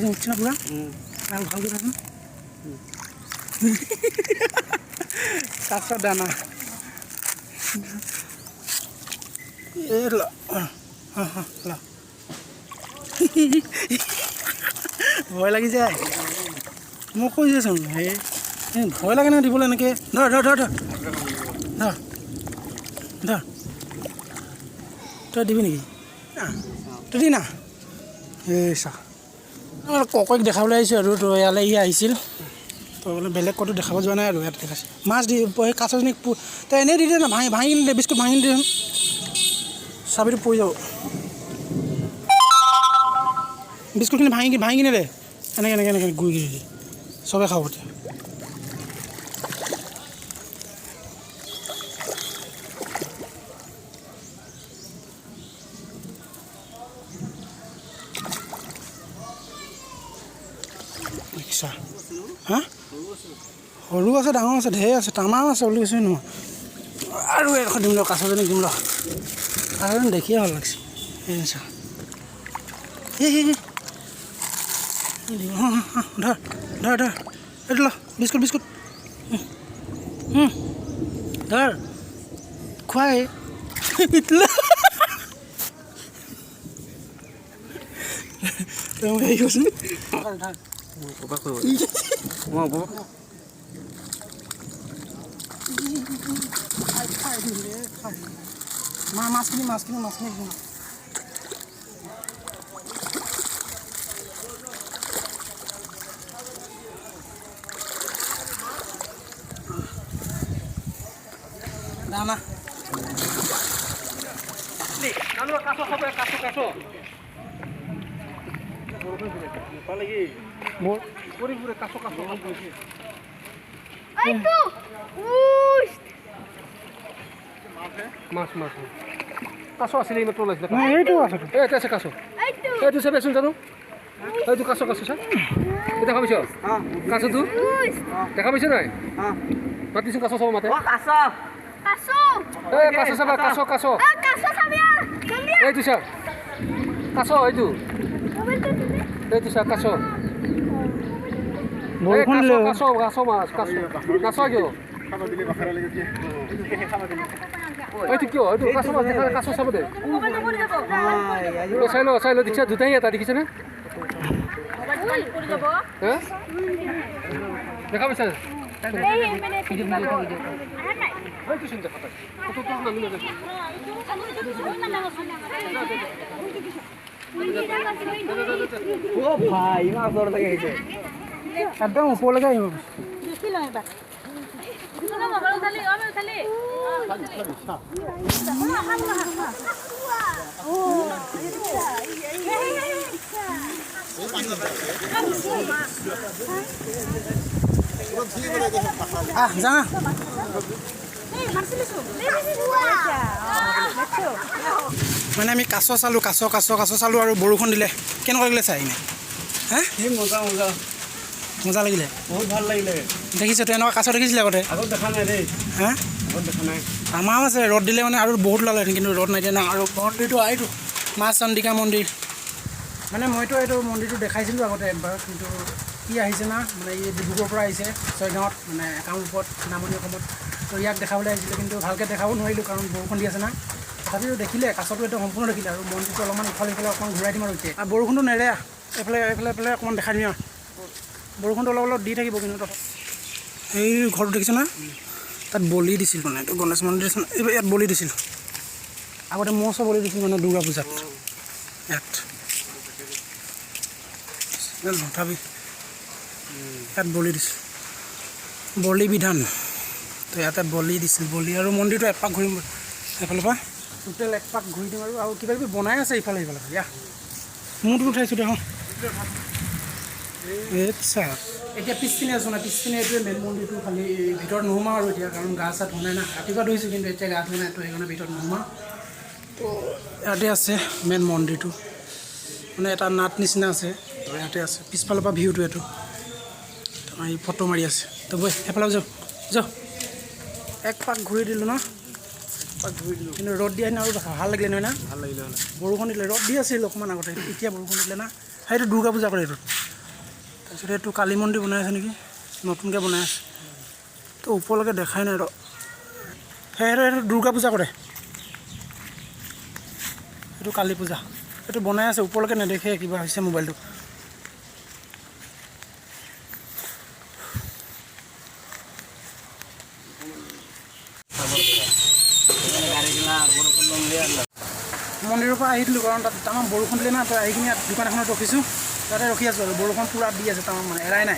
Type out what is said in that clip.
উঠছে না পুরা ভালকে থাকুন কাঁচা দানা ভয় লাগি যায় মই কৈছোচোন সেই ভয় লাগে না দিবলৈ এনেকৈ ধৰ ধৰ ধৰ ধৰ ধৰ ধৰ তই দিবি নেকি তই দি না এই চা ককক দেখাবলৈ আহিছোঁ আৰু তই ইয়ালৈ ই আহিছিল তই বোলে বেলেগ ক'তো দেখাব যোৱা নাই আৰু ইয়াত দেখাইছে মাছ দি কাছজনীক তই এনেই দি দে না ভাঙি কিনি দে বিস্কুট ভাঙি দে চাবিটো পৰি যাব বিস্কুটখিনি ভাঙি কিনে দে এনেকৈ এনেকৈ এনেকৈ গুৰি কিনি দে চবে খাব এতিয়া দেখিছা হা সৰু আছে ডাঙৰ আছে ঢেৰ আছে টামাও আছে বুলি কৈছোঁ নহয় আৰু এখন দিম ৰ কাছজনীক দিম ৰ কাছজনী দেখিয়ে ভাল লাগিছে এই চা ধৰ ধৰ ধৰ এইটো ল বিস্কুট বিস্কুট ধৰ খুৱাই হেৰি কৈছোঁ মাছখিনি দানা কাছ খাবে কাছ কাছ মোৰ পৰি পুৰে কাছ কাছ মাছ মাছ কাছ আছিলে এইমাত্ৰ ওলাইছিলে এইটো আছে এইটো আছে কাছ এইটো চাবিচোন জানো এইটো কাছ কাছ চা এটা খাবিছ কাছটো দেখা পাইছ নাই মাতিছোঁ কাছ চাব মাতে এই কাছ চাবা কাছ কাছ এইটো চা কাছ এইটো এইটো চা কাছ কাছ কাছ মাছ কাছ কাছ কিয় এইটো কিয় এইটো কাছ মাছ দেখা কাছ চাব দে চাই ল দেখিছা দুটাই এটা দেখিছেনে দেখা পাইছা একদম ওপৰলৈকে আহিব যা মানে আমি কাছ চালোঁ কাছ চালোঁ আৰু বৰষুণ দিলে কেনেকুৱা লাগিলে চাই কিনে হা মজা লাগিলে বহুত ভাল লাগিলে দেখিছে তই এনেকুৱা কাছ দেখিছিলে আগতে দেখা নাই দেই হা দেখা নাই আমাৰো আছে ৰ'দ দিলে মানে আৰু বহুত ওলালে কিন্তু ৰ'দ নাই দিয়া না আৰু মন্দিৰটো এইটো মা চন্দিকা মন্দিৰ মানে মইতো এইটো মন্দিৰটো দেখাইছিলোঁ আগতে এবাৰ কিন্তু কি আহিছে না মানে এই ডিব্ৰুগড়ৰ পৰা আহিছে ছয়গাঁৱত মানে কামৰূপত নামনি অসমত তো ইয়াক দেখাবলৈ আহিছিলে কিন্তু ভালকৈ দেখাব নোৱাৰিলোঁ কাৰণ বৰষুণ দি আছে না তথাপিও দেখিলে কাছটো একদম সম্পূৰ্ণ দেখিলে আৰু মন্দিৰটো অলপমান ইফালে অকণমান ঘূৰাই দিম আৰু এতিয়া আৰু বৰষুণটো নেৰে এইফালে অকণমান দেখাই দিম আৰু বৰষুণটো অলপ দি থাকিব কিন্তু এই ঘৰটো দেখিছে না তাত বলি দিছিল মানে এইটো গণেশ মন্দিৰ এইবাৰ ইয়াত বলি দিছিল আগতে ম'হ বলি দিছিল মানে দুৰ্গা পূজাত ইয়াত তথাপি ইয়াত বলি দিছিল বলি বিধান তো ইয়াতে বলি দিছিল বলি আৰু মন্দিৰটো এপাক ঘূৰিম এইফালৰ পৰা টোটেল একপাক ঘূৰি দিম আৰু কিবা কিবি বনাই আছে ইফালে ইয়া মূৰটো উঠাইছোঁ দেখোঁ আচ্ছা এতিয়া পিছপিনে আছোঁ না পিছপিনে এইটোৱে মেইন মন্দিৰটো খালি ভিতৰত নোসোমাওঁ আৰু এতিয়া কাৰণ গা চা ধোৱা নাই না ৰাতিপুৱা ধুইছোঁ কিন্তু এতিয়া গা ধোৱা নাই তো সেইকাৰণে ভিতৰত নোসোমাওঁ তো ইয়াতে আছে মেইন মন্দিৰটো মানে এটা নাট নিচিনা আছে তো ইয়াতে আছে পিছফালৰ পৰা ভিউটো এইটো এই ফটো মাৰি আছে তো বৈ সেইফালে যাওঁ এক পাক ঘূৰি দিলোঁ ন কিন্তু ৰ'দ দিয়া আৰু ভাল লাগিলে নহয় না ভাল লাগিলে হ'লে বৰষুণ দিলে ৰ'দ দি আছিল অকণমান আগতে এতিয়া বৰষুণ দিলে না সেইটো দুৰ্গা পূজা কৰে এইটো তাৰপিছত এইটো কালী মন্দিৰ বনাই আছে নেকি নতুনকৈ বনাই আছে তো ওপৰলৈকে দেখাই নাই সেইটো দুৰ্গা পূজা কৰে এইটো কালী পূজা এইটো বনাই আছে ওপৰলৈকে নেদেখে কিবা হৈছে মোবাইলটো মন্দিৰৰ পৰা আহিছিলোঁ কাৰণ তাত তামাম বৰষুণ দিলে না তো আহি কিনে ইয়াত দোকান এখনত ৰখিছোঁ তাতে ৰখি আছোঁ আৰু বৰষুণ পূৰা দি আছে তামাম মানে এৰাই নাই